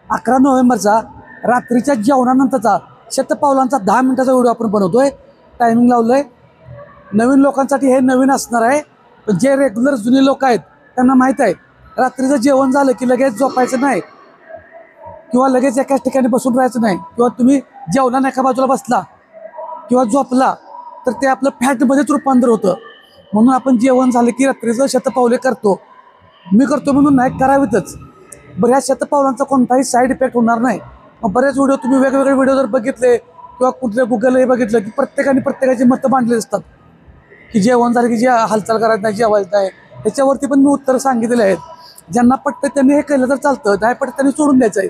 11 नोव्हेंबरचा रात्रीच्या जेवणानंतरचा शतपावलांचा 10 मिनिटाचा व्हिडिओ आपण बनवतोय. टायमिंग लावलंय. नवीन लोकांसाठी हे नवीन असणार आहे, पण जे रेग्युलर जुने लोक आहेत त्यांना माहीत आहे रात्रीचं जेवण झालं की लगेच झोपायचं नाही किंवा लगेच एकाच ठिकाणी बसून राहायचं नाही, किंवा तुम्ही जेवणाने एका बाजूला बसला किंवा झोपला तर ते आपलं फॅटमध्येच रूपांतर होतं. म्हणून आपण जेवण झालं की रात्रीचं शतपावले करतो. मी करतो म्हणून नाही, करावीतच. बरं, ह्या शतपावलांचा कोणताही साईड इफेक्ट होणार नाही. मग बरेच व्हिडिओ तुम्ही वेगवेगळे व्हिडिओ जर बघितले किंवा कुठल्या गुगलही बघितलं की प्रत्येकाने प्रत्येकाची मतं मांडली असतात की जेवण झालं की जे हालचाल करायचं नाही, जेवायचं नाही. त्याच्यावरती पण मी उत्तरं सांगितलेले आहेत. ज्यांना पटतं त्यांनी हे केलं तर चालतं, नाही पटतं त्यांनी सोडून द्यायचं आहे.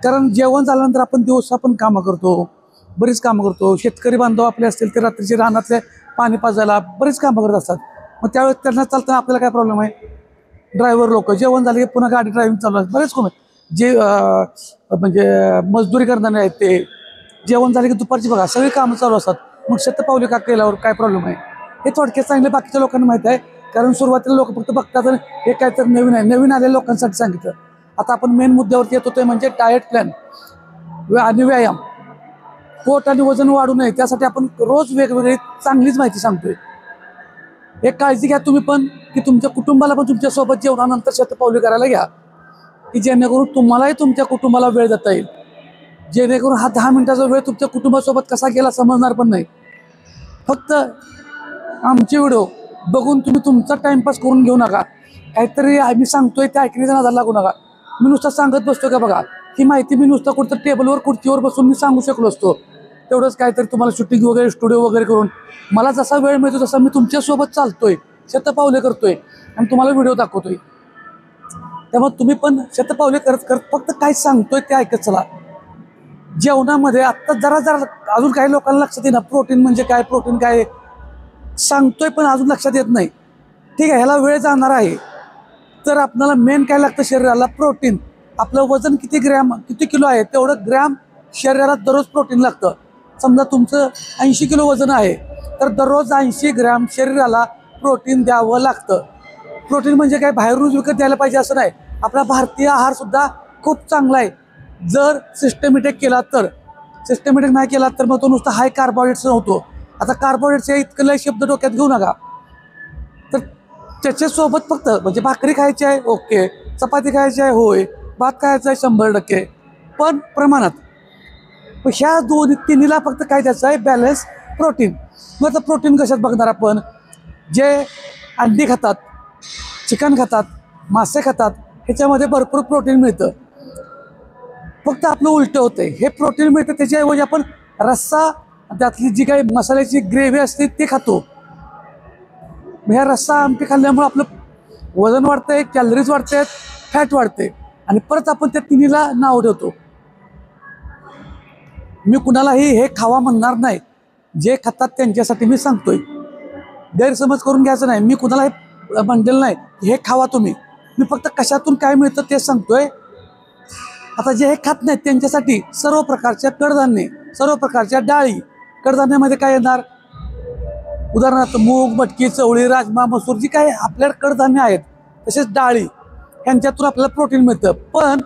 कारण जेवण झाल्यानंतर आपण दिवसा पण कामं करतो, बरीच कामं करतो. शेतकरी बांधव आपले असतील ते रात्रीचे रानातले पाणी पाजायला बरीच कामं करत असतात. मग त्यावेळेस त्यांना चालताना आपल्याला काय प्रॉब्लेम आहे? ड्रायव्हर लोक जेवण झाले की पुन्हा गाडी ड्रायव्हिंग चालू आहे. बरेच कोण जे म्हणजे मजदुरी करणारे आहेत ते जेवण झाले की दुपारची बघा सगळी कामं चालू असतात. मग शतपावली का केल्यावर काय प्रॉब्लेम आहे? हे थोडक्यात सांगितलं. बाकीच्या लोकांना माहीत आहे, कारण सुरुवातीला लोक फक्त बघतात हे काय तर नवीन आहे. नवीन आलेल्या लोकांसाठी सांगितलं. आता आपण मेन मुद्द्यावरती येतो ते म्हणजे डाएट प्लॅन आणि व्यायाम. पोट आणि वजन वाढू नये त्यासाठी आपण रोज वेगवेगळी चांगलीच माहिती सांगतोय. एक काळजी घ्या तुम्ही पण, की तुमच्या कुटुंबाला पण तुमच्यासोबत जेवणानंतर शतपावली करायला घ्या, की जेणेकरून तुम्हालाही तुमच्या कुटुंबाला वेळ देता येईल. जेणेकरून हा 10 मिनिटाचा वेळ तुमच्या कुटुंबासोबत कसा गेला समजणार पण नाही. फक्त आमचे व्हिडिओ बघून तुम्ही तुमचा टाइमपास करून घेऊ नका. काहीतरी आम्ही सांगतोय ते ऐकण्याचा नादाला लागू नका. मी नुसतं सांगत बसतो का बघा, ही माहिती मी नुसतं कुठं टेबलवर खुर्चीवर बसून मी सांगू शकलो असतो. तेवढंच काहीतरी तुम्हाला शूटिंग वगैरे स्टुडिओ वगैरे करून मला जसा वेळ मिळतो तसा मी तुमच्यासोबत चालतोय, शतपावले करतोय आणि तुम्हाला व्हिडिओ दाखवतोय. त्यामुळे तुम्ही पण शतपावले करत करत फक्त काय सांगतोय ते ऐकत चला. जेवणामध्ये आत्ता जरा अजून काही लोकांना लक्षात येईना प्रोटीन म्हणजे काय, प्रोटीन काय सांगतोय पण अजून लक्षात येत नाही. ठीक आहे, ह्याला वेळ जाणार आहे. तर आपल्याला मेन काय लागतं शरीराला? प्रोटीन. आपलं वजन किती किलो आहे तेवढं ग्रॅम शरीराला दररोज प्रोटीन लागतं. समजा तुमचं 80 किलो वजन आहे तर दररोज 80 ग्रॅम शरीराला प्रोटीन द्यावं लागतं. प्रोटीन म्हणजे काय बाहेरून विकत द्यायला पाहिजे असं नाही. आपला भारतीय आहारसुद्धा खूप चांगला आहे जर सिस्टमॅटिक केला तर. सिस्टमॅटिक नाही केला तर मग तो नुसता हाय कार्बोहायड्रेट्स होतो. आता कार्बोहायड्रेट्सचे इतकं लय शब्द डोक्यात घेऊ नका. तर त्याच्यासोबत फक्त म्हणजे भाकरी खायची आहे ओके, चपाती खायची आहे होय, भात खायचा आहे 100%, पण प्रमाणात. ह्या तिन्हीला फक्त काय द्यायचं आहे? Balance protein. मग आता प्रोटीन कशात बघणार आपण? जे अंडी खातात, चिकन खातात, मासे खातात ह्याच्यामध्ये भरपूर प्रोटीन मिळतं. फक्त आपलं उलटं होतंय. हे प्रोटीन मिळतं त्याच्याऐवजी आपण रस्सा, त्यातली जी काही मसाल्याची ग्रेव्ही असते ते खातो. ह्या रस्सा आमटी खाल्ल्यामुळे आपलं वजन वाढतंय, कॅलरीज वाढतात, फॅट वाढते आणि परत आपण त्या तिन्हीला नाव ठेवतो. मी कुणालाही हे खावा म्हणणार नाही. जे खातात त्यांच्यासाठी मी सांगतोय. गैरसमज करून घ्यायचं नाही. मी कुणालाही म्हणलेलं नाही हे खावा तुम्ही. मी फक्त कशातून काय मिळतं ते सांगतोय. आता जे हे खात नाहीत त्यांच्यासाठी सर्व प्रकारच्या कडधान्ये, सर्व प्रकारच्या डाळी. कडधान्यामध्ये काय येणार? उदाहरणार्थ मूग, मटकी, चवळी, राजमा, मसूर जी काही आपल्याकडे कडधान्य आहेत तसेच डाळी ह्यांच्यातून आपल्याला प्रोटीन मिळतं. पण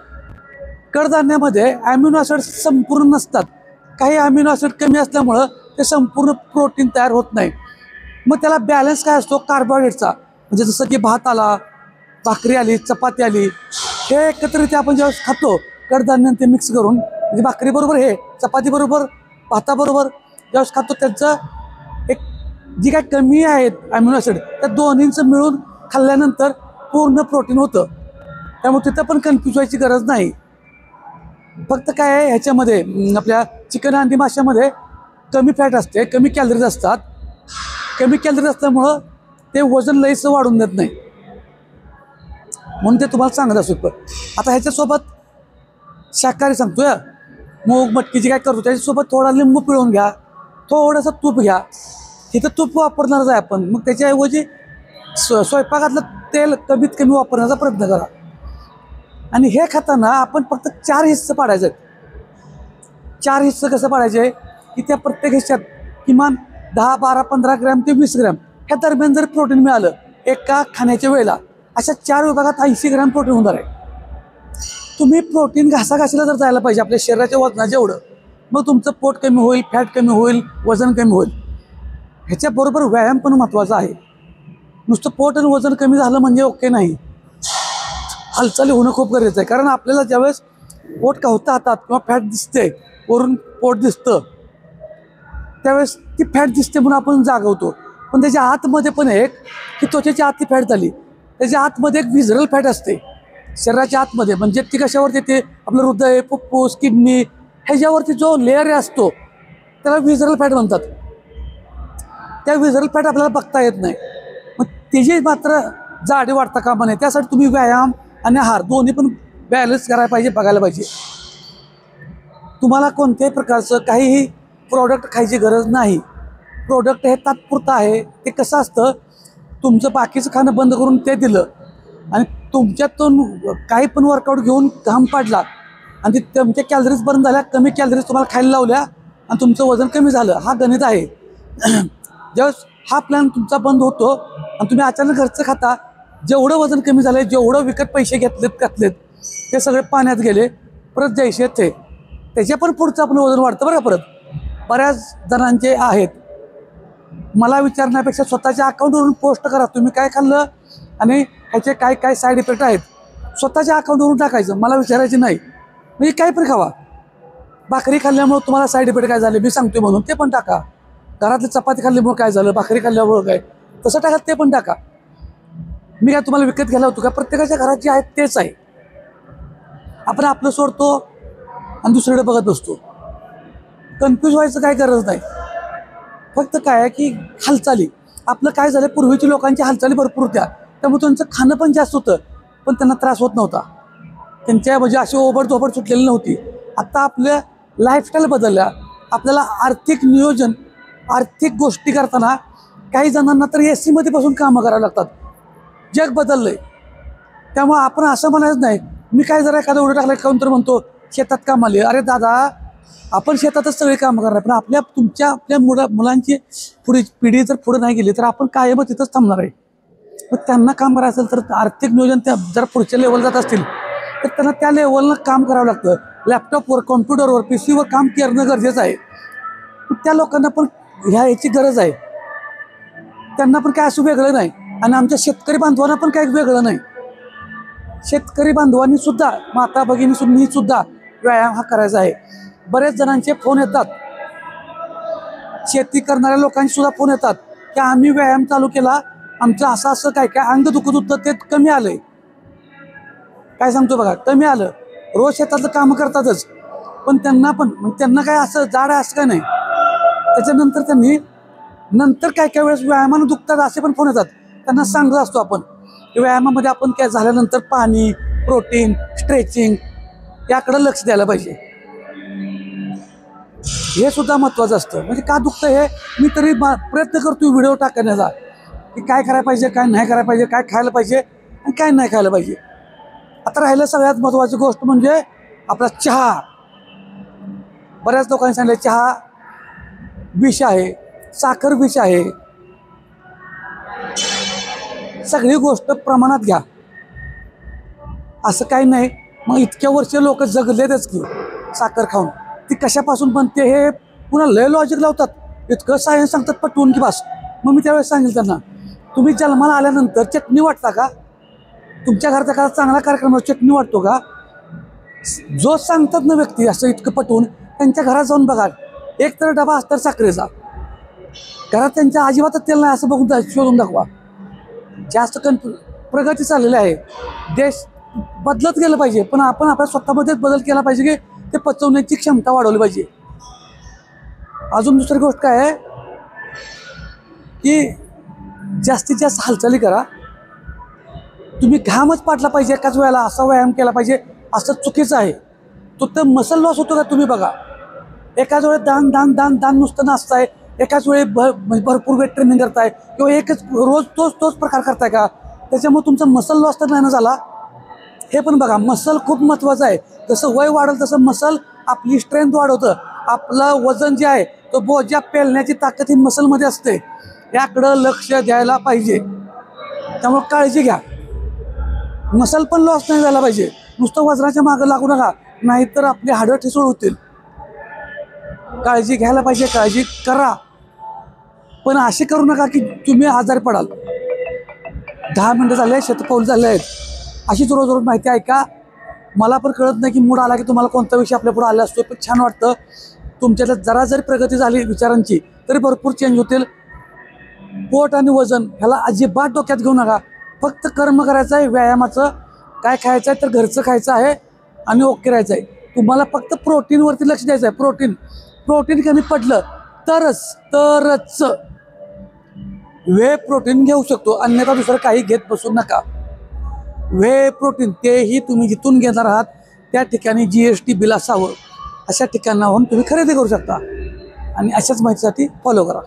कडधान्यामध्ये ॲमिनो ॲसिड संपूर्ण नसतात. काही ॲमिनो ॲसिड कमी असल्यामुळं ते संपूर्ण प्रोटीन तयार होत नाही. मग त्याला बॅलन्स काय असतो? कार्बोहायड्रेटचा. म्हणजे जसं की भात आला, भाकरी आली, चपाती आली, हे एकत्रित आपण ज्यावेळेस खातो कडधान्य ते मिक्स करून, म्हणजे भाकरीबरोबर हे चपातीबरोबर भाताबरोबर ज्यावेळेस खातो त्यांचं एक जी काय कमी आहेत ॲमिनो ॲसिड त्या दोन्हींचं मिळून खाल्ल्यानंतर पूर्ण प्रोटीन होतं. त्यामुळे तिथं पण कन्फ्यूज व्हायची गरज नाही. फक्त काय आहे ह्याच्यामध्ये आपल्या चिकन अंडी माशामध्ये कमी फॅट असते, कमी कॅलरीज असतात. कमी कॅलरीज असल्यामुळं ते वजन लईचं वाढून देत नाही, म्हणून ते तुम्हाला सांगत असतो. आता ह्याच्यासोबत शाकाहारी सांगतोय, मूग मटकीची काय करतो त्याच्यासोबत थोडा लिंबू पिळून घ्या, थोडंसं तूप घ्या. तिथं तूप वापरणारच आहे आपण, मग त्याच्याऐवजी स्वयंपाकातलं तेल कमीत कमी वापरण्याचा प्रयत्न करा. आणि हे खाताना आपण फक्त 4 हिस्से पाडायचे आहेत. 4 हिस्से कसं पाडायचे की त्या प्रत्येक हिस्स्यात किमान 10, 12, 15 ग्रॅम ते 20 ग्रॅम ह्या दरम्यान जर प्रोटीन मिळालं एका खाण्याच्या वेळेला, अशा 4 विभागात 80 ग्रॅम प्रोटीन होणार आहे. तुम्ही प्रोटीन घासाघासीला जर जायला पाहिजे आपल्या शरीराच्या वजनाच्या एवढं, मग तुमचं पोट कमी होईल, फॅट कमी होईल, वजन कमी होईल. ह्याच्याबरोबर व्यायाम पण महत्त्वाचा आहे. नुसतं पोट आणि वजन कमी झालं म्हणजे ओके नाही, हालचाली होणं खूप गरजेचं आहे. कारण आपल्याला ज्यावेळेस पोट कवतं हातात किंवा फॅट दिसते, वरून पोट दिसतं, त्यावेळेस ती फॅट दिसते म्हणून आपण जागवतो. पण त्याच्या आतमध्ये पण एक की त्वचेच्या आत ती फॅट झाली, त्याच्या आतमध्ये एक व्हिजरल फॅट असते शरीराच्या आतमध्ये. म्हणजे ती कशावरती ते आपलं हृदय, फुफ्फुस, किडनी ह्याच्यावरती जो लेअर असतो त्याला व्हिजरल फॅट म्हणतात. त्या व्हिजरल फॅट आपल्याला बघता येत नाही, मग त्याची मात्र जाडी वाढता कामा नये. त्यासाठी तुम्ही व्यायाम आणि आहार दोन्ही पण बॅलन्स करायला पाहिजे, बघायला पाहिजे. तुम्हाला कोणत्याही प्रकारचं काहीही प्रोडक्ट खायची गरज नाही. प्रोडक्ट हे तात्पुरतं आहे. ते कसं असतं, तुमचं बाकीचं खाणं बंद करून ते दिलं आणि तुमच्यातून काही पण वर्कआउट घेऊन घाम पाडला आणि ते तुमच्या कॅलरीज बर्न झाल्या, कमी कॅलरीज तुम्हाला खायला लावल्या आणि तुमचं वजन कमी झालं. हा गणित आहे. ज्यावेळेस हा प्लॅन तुमचा बंद होतो आणि तुम्ही अचानक घरचं खाता, जेवढं वजन कमी झालं, जेवढं विकत पैसे घातलेत ते सगळे पाण्यात गेले, परत जायचे ते त्याच्या पण पुढचं आपलं वजन वाढतं बरं. परत बऱ्याच जणांचे आहेत, मला विचारण्यापेक्षा स्वतःच्या अकाउंटवरून पोस्ट करा तुम्ही काय खाल्लं आणि ह्याचे काय काय साईड इफेक्ट आहेत, स्वतःच्या अकाउंटवरून टाकायचं, मला विचारायचे नाही. म्हणजे काय पण खावा, भाकरी खाल्ल्यामुळं तुम्हाला साईड इफेक्ट काय झाले मी सांगतो म्हणून ते पण टाका. घरातली चपाती खाल्ल्यामुळं काय झालं, भाकरी खाल्ल्यामुळं काय, तसं टाका, ते पण टाका. मी काय तुम्हाला विकत घ्यायला होतो का? प्रत्येकाच्या घरात जे आहेत तेच आहे. आपण आपलं सोडतो आणि दुसरीकडे बघत बसतो. कन्फ्यूज व्हायचं काय गरज नाही. फक्त काय आहे की हालचाली, आपलं काय झालं, पूर्वीच्या लोकांच्या हालचाली भरपूर होत्या, त्यामुळे त्यांचं खाणं पण जास्त होतं, पण त्यांना त्रास होत नव्हता. त्यांच्या म्हणजे अशी ओबडधोबड सुटलेली नव्हती. आता आपल्या लाईफस्टाईल बदलल्या, आपल्याला आर्थिक नियोजन, आर्थिक गोष्टी करताना काही जणांना तर AC मध्ये बसून कामं करावं लागतात. जग बदललंय. त्यामुळे आपण असं म्हणायचं नाही मी काय जरा एखादं उडं टाकलं खाऊन तर म्हणतो शेतात काम आले. अरे दादा, आपण शेतातच सगळी कामं करणार, पण आपल्या मुलांची पुढे पिढी जर पुढे नाही गेली तर आपण कायम तिथंच थांबणार आहे. मग त्यांना काम करायचं असेल तर आर्थिक नियोजन त्या जर पुढच्या लेवल जात असतील तर त्यांना त्या लेवलनं काम करावं लागतं. लॅपटॉपवर, कॉम्प्युटरवर, PC वर काम करणं गरजेचं आहे. त्या लोकांना पण ह्याची गरज आहे. त्यांना पण काय असं वेगळं नाही आणि आमच्या शेतकरी बांधवांना पण काही वेगळं नाही. शेतकरी बांधवांनी सुद्धा, माता भगिनी सुद्धा व्यायाम हा करायचा आहे. बरेच जणांचे फोन येतात, शेती करणाऱ्या लोकांचे सुद्धा फोन येतात की आम्ही व्यायाम चालू केला, आमचं असं असं काय काय अंग दुखत होतं ते कमी आलंय. काय सांगतो बघा, कमी आलं. रोज शेतातलं कामं करतातच, पण त्यांना काय असं जाड आहे असं काय नाही. त्याच्यानंतर त्यांनी नंतर काय काय वेळेस व्यायामानं दुखतात असे पण फोन येतात. त्यांना सांगत असतो आपण की व्यायामामध्ये आपण काय झाल्यानंतर पाणी, प्रोटीन, स्ट्रेचिंग याकडे लक्ष द्यायला पाहिजे. हे सुद्धा महत्त्वाचं असतं. म्हणजे का दुखतं हे मी तरी प्रयत्न करतो व्हिडिओ टाकण्याचा, की काय करायला पाहिजे, काय नाही करायला पाहिजे, काय खायला पाहिजे आणि काय नाही खायला पाहिजे. आता राहिलं सगळ्यात महत्त्वाची गोष्ट म्हणजे आपला चहा. बऱ्याच लोकांनी सांगितलं चहा विष आहे, साखर विष आहे. सगळी गोष्ट प्रमाणात घ्या, असं काही नाही. मग इतक्या वर्ष लोक जगलेतच की साखर खाऊन, ती कशापासून बनते हे पुन्हा लय लॉजिक लावतात, इतकं सायन्स सांगतात पटवून की बस. मग मी त्यावेळेस सांगितलं त्यांना, तुम्ही जन्माला आल्यानंतर चटणी वाटता का? तुमच्या घरात एखादा चांगला कार्यक्रम चटणी वाटतो का? जो सांगतात ना व्यक्ती असं इतकं पटवून, त्यांच्या घरात जाऊन बघा, एक तर डबा असतात साखरेचा, घरात त्यांच्या अजिबातच तेल नाही असं बघून शोधून दाखवा. जास्त प्रगती चाललेली आहे. देश बदलत गेलं पाहिजे, पण आपण आपल्या स्वतःमध्येच बदल केला पाहिजे की ते पचवण्याची क्षमता वाढवली पाहिजे. अजून दुसरी गोष्ट काय आहे की जास्तीत जास्त हालचाली करा. तुम्ही घामच पाडला पाहिजे एकाच वेळेला, असा व्यायाम केला पाहिजे असं चुकीचं आहे. तो तर मसल लॉस होतो का तुम्ही बघा. एकाच वेळेस दान दान दान दान नुसतं नाचताय, एकाच वेळी भरपूर वेट ट्रेनिंग करताय किंवा एकच रोज तोच प्रकार करताय का, त्याच्यामुळे तुमचा मसल लॉस तर नाही ना झाला. हे पण बघा, मसल खूप महत्त्वाचं आहे. जसं वय वाढेल तसं मसल आपली स्ट्रेंथ वाढवतं. आपलं वजन जे आहे तो बोजा पेलण्याची ताकद ही मसलमध्ये असते. याकडं लक्ष द्यायला पाहिजे. त्यामुळे काळजी घ्या, मसल पण लॉस नाही झाला पाहिजे. नुसतं वजनाच्या मागं लागू नका, नाहीतर आपली हाडं ठिसूळ होतील. काळजी घ्यायला पाहिजे, काळजी करा, पण असे करू नका की तुम्ही आजारी पडाल. 10 मिनटं झाले, शतपाऊल झाले आहेत, अशीच रोज रोज माहिती ऐका. मला पण कळत नाही की मूड आला की तुम्हाला कोणता विषय आपल्या पुढे आला असतो, पण छान वाटतं. तुमच्यात जरा जरी प्रगती झाली विचारांची तरी भरपूर चेंज होतील. पोट आणि वजन ह्याला अजिबात डोक्यात घेऊ नका. फक्त कर्म करायचं आहे, व्यायामाचं. काय खायचं आहे तर घरचं खायचं आहे आणि ओके राहायचं आहे. तुम्हाला फक्त प्रोटीनवरती लक्ष द्यायचं आहे. प्रोटीन कमी पडलं तरच वे प्रोटीन घेऊ शकतो, अन्यथा दुसरं काही घेत बसू नका. वे प्रोटीन तेही तुम्ही जिथून घेणार आहात त्या ठिकाणी GST बिल असावं, अशा ठिकाणाहून तुम्ही खरेदी करू शकता. आणि अशाच माहितीसाठी फॉलो करा.